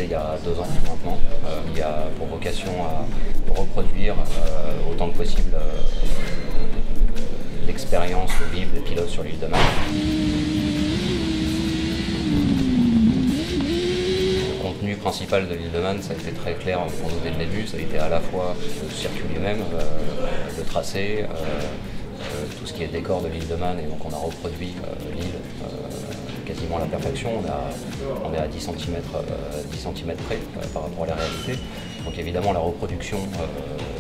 il y a 2 ans maintenant. Il a pour vocation à reproduire autant que possible l'expérience de vivre des pilotes sur l'île de Man. Le contenu principal de l'île de Man, ça a été très clair pour nous dès le début. Ça a été à la fois le circuit lui-même, le tracé, tout ce qui est décor de l'île de Man, et donc on a reproduit l'île quasiment à la perfection. On est à 10 cm près par rapport à la réalité. Donc évidemment la reproduction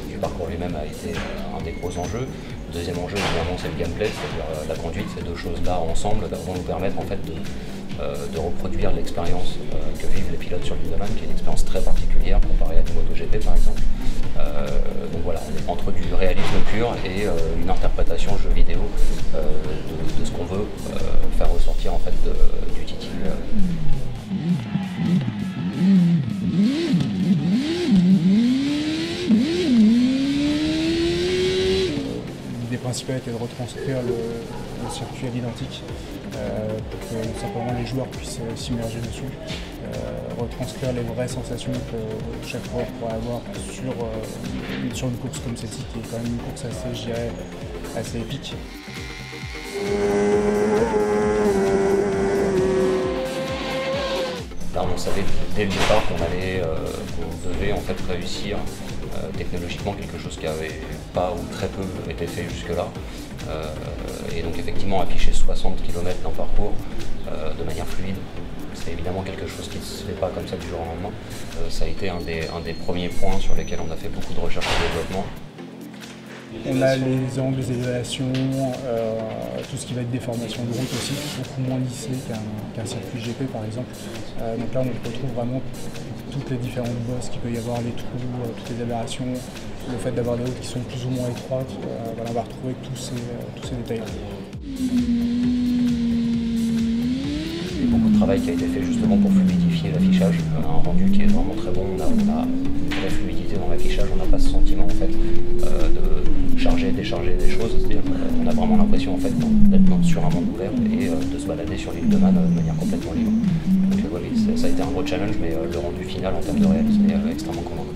du parcours lui-même a été un des gros enjeux. Le deuxième enjeu évidemment c'est le gameplay, c'est-à-dire la conduite. Ces deux choses-là ensemble vont nous permettre en fait de reproduire l'expérience que vivent les pilotes sur l'île de Man, qui est une expérience très particulière comparée à du MotoGP par exemple. Donc voilà, on est entre du réalisme pur et une interprétation jeu vidéo de ce qu'on veut faire ressortir en fait du TT. L'idée principale était de retranscrire le circuit à l'identique pour que simplement les joueurs puissent s'immerger dessus, retranscrire les vraies sensations que chaque joueur pourrait avoir sur une course comme celle-ci, qui est quand même une course assez, je dirais, assez épique. Là, on savait dès le départ qu'on devait en fait réussir technologiquement quelque chose qui n'avait pas ou très peu été fait jusque-là. Et donc effectivement afficher 60 km d'un parcours de manière fluide, c'est évidemment quelque chose qui ne se fait pas comme ça du jour au lendemain. Ça a été un des premiers points sur lesquels on a fait beaucoup de recherche et développement. On a les angles, les élévations, tout ce qui va être déformation de route aussi, beaucoup moins lissé qu'un circuit GP par exemple. Donc là on retrouve vraiment toutes les différentes bosses qu'il peut y avoir, les trous, toutes les aberrations, le fait d'avoir des routes qui sont plus ou moins étroites, voilà, on va retrouver tous ces détails-là. Il y a beaucoup de travail qui a été fait justement pour fluidifier l'affichage. On a un rendu qui est vraiment très bon, on a une vraie fluidité dans l'affichage, on n'a pas ce sentiment en fait de charger, décharger des choses, c'est-à-dire qu'on a vraiment l'impression en fait d'être sur un monde ouvert et de se balader sur l'île de Man de manière complètement libre. Donc voilà, ça a été un gros challenge, mais le rendu final en termes de réalisme est extrêmement convaincant.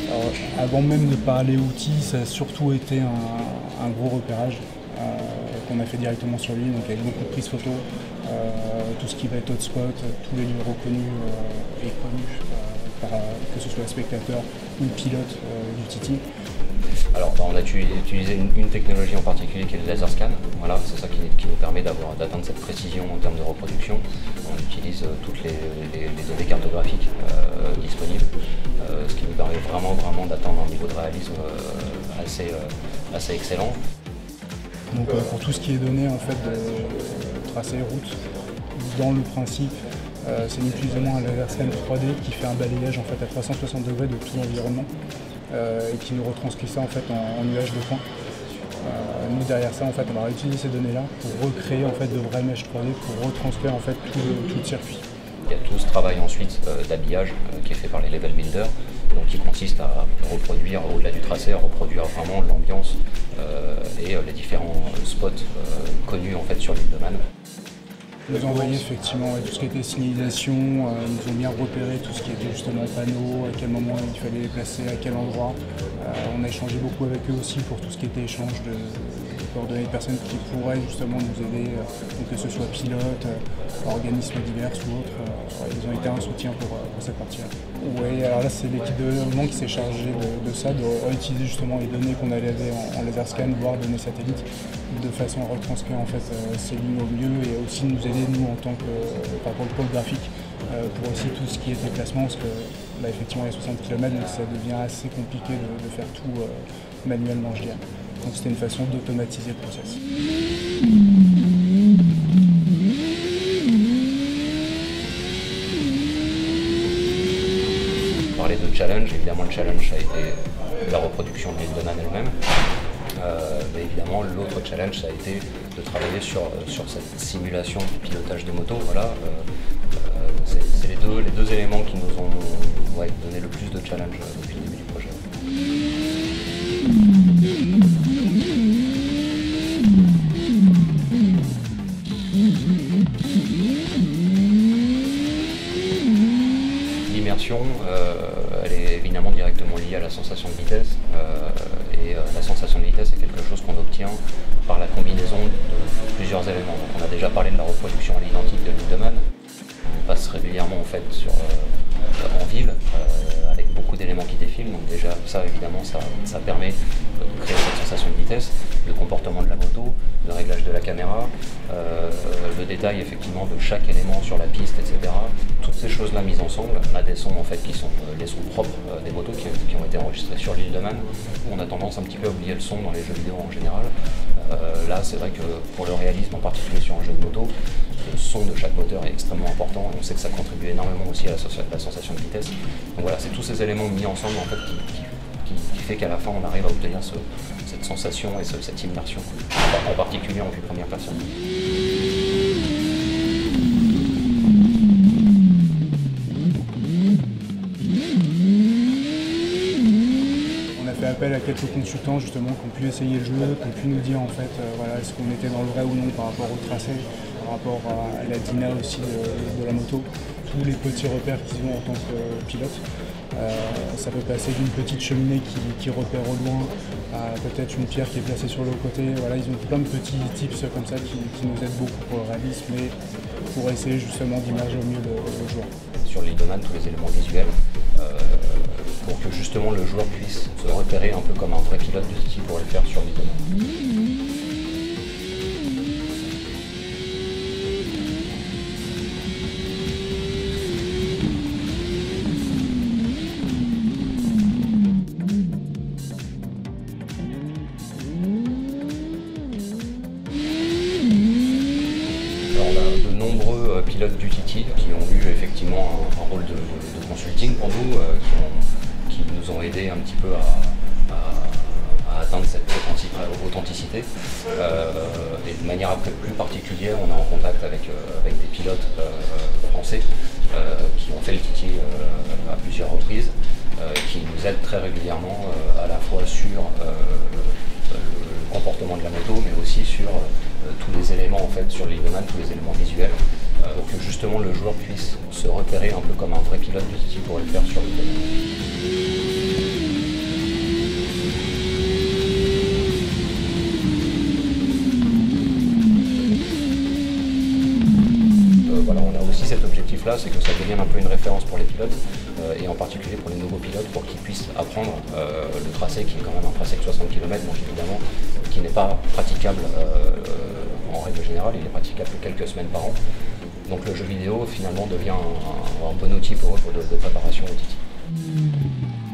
Alors, avant même de parler outils, ça a surtout été un gros repérage qu'on a fait directement sur l'île, donc avec beaucoup de prises photos, tout ce qui va être hotspot, tous les lieux reconnus et connus, que ce soit spectateur ou pilote du TT. Alors on a utilisé une technologie en particulier qui est le laser scan. Voilà, c'est ça qui nous permet d'atteindre cette précision en termes de reproduction. On utilise toutes les données cartographiques disponibles, ce qui nous permet vraiment d'atteindre un niveau de réalisme assez excellent. Donc pour tout ce qui est donné en fait de tracé route, dans le principe, c'est ni plus ni moins un laser scan 3D qui fait un balayage en fait à 360 degrés de tout l'environnement et qui nous retranscrit ça en fait en nuage de points. Nous derrière ça en fait on va réutiliser ces données là pour recréer en fait de vraies mèches 3D pour retranscrire en fait tout le circuit. Il y a tout ce travail ensuite d'habillage qui est fait par les level builders, donc qui consiste à reproduire au-delà du tracé, à reproduire vraiment l'ambiance et les différents spots connus en fait sur l'île de Man. Ils nous ont envoyé effectivement tout ce qui était signalisation, ils nous ont bien repéré tout ce qui était justement panneaux, à quel moment il fallait les placer, à quel endroit. On a échangé beaucoup avec eux aussi pour tout ce qui était échange de coordonnées de personnes qui pourraient justement nous aider, donc que ce soit pilotes, organismes divers ou autres. Ils ont été un soutien pour cette partie-là. Oui, alors là c'est l'équipe de développement qui s'est chargée de ça, de réutiliser justement les données qu'on avait en laser scan, voire données satellites, de façon à retranscrire en fait ces lignes au mieux et aussi nous aider nous en tant que pour le pôle graphique pour aussi tout ce qui est déplacement, parce que là effectivement il y a 60 km donc ça devient assez compliqué de faire tout manuellement, je dirais. Donc c'était une façon d'automatiser le process. Parler de challenge, évidemment le challenge ça a été la reproduction de l'île de Man elle-même. Mais évidemment, l'autre challenge, ça a été de travailler sur cette simulation du pilotage de moto. Voilà, c'est les deux éléments qui nous ont donné le plus de challenge depuis le début du projet. éléments liés à la sensation de vitesse. La sensation de vitesse est quelque chose qu'on obtient par la combinaison de plusieurs éléments. Donc on a déjà parlé de la reproduction à l'identique de Lindemann. On passe régulièrement en fait en ville avec beaucoup d'éléments qui défilent. Donc déjà ça évidemment ça permet de créer cette sensation de vitesse, le comportement de la moto, le réglage de la caméra, le détail effectivement de chaque élément sur la piste, etc. Toutes ces choses-là mises ensemble, on a des sons en fait qui sont les sons propres des motos qui ont été enregistrés sur l'île de Man. On a tendance un petit peu à oublier le son dans les jeux vidéo en général. Là c'est vrai que pour le réalisme, en particulier sur un jeu de moto, le son de chaque moteur est extrêmement important et on sait que ça contribue énormément aussi à la sensation de vitesse. Donc voilà, c'est tous ces éléments mis ensemble en fait qui fait qu'à la fin on arrive à obtenir cette sensation et cette immersion, en particulier en vue première personne. On a fait appel à quelques consultants justement qui ont pu essayer le jeu, qui ont pu nous dire en fait voilà, est-ce qu'on était dans le vrai ou non par rapport au tracé, par rapport à la dyna aussi de la moto, tous les petits repères qu'ils ont en tant que pilote. Ça peut passer d'une petite cheminée qui repère au loin à peut-être une pierre qui est placée sur le côté. Voilà, ils ont plein de petits tips comme ça qui nous aident beaucoup pour le réalisme et pour essayer justement d'immerger au mieux le joueur. Sur l'île de Man, tous les éléments visuels, pour que justement le joueur puisse se repérer un peu comme un vrai pilote de ce qu'il pourrait le faire sur l'île de Man. Alors, on a de nombreux pilotes d'UTT qui ont eu effectivement un rôle de consulting pour nous, qui nous ont aidés un petit peu à atteindre cette authenticité. Et de manière plus particulière, on est en contact avec des pilotes français qui ont fait le TT à plusieurs reprises, qui nous aident très régulièrement à la fois sur le comportement de la moto, mais aussi sur tous les éléments en fait sur l'île de Man, tous les éléments visuels, pour que justement le joueur puisse se repérer un peu comme un vrai pilote de ce qu'il pourrait le faire sur l'île de Man. Voilà, on a aussi cet objectif-là, c'est que ça devienne un peu une référence pour les pilotes, et en particulier pour les nouveaux pilotes, pour qu'ils puissent apprendre le tracé, qui est quand même un tracé de 60 km, donc évidemment, qui n'est pas praticable en règle générale, il est praticable que quelques semaines par an. Donc le jeu vidéo, finalement, devient un bon outil pour eux de préparation au TT.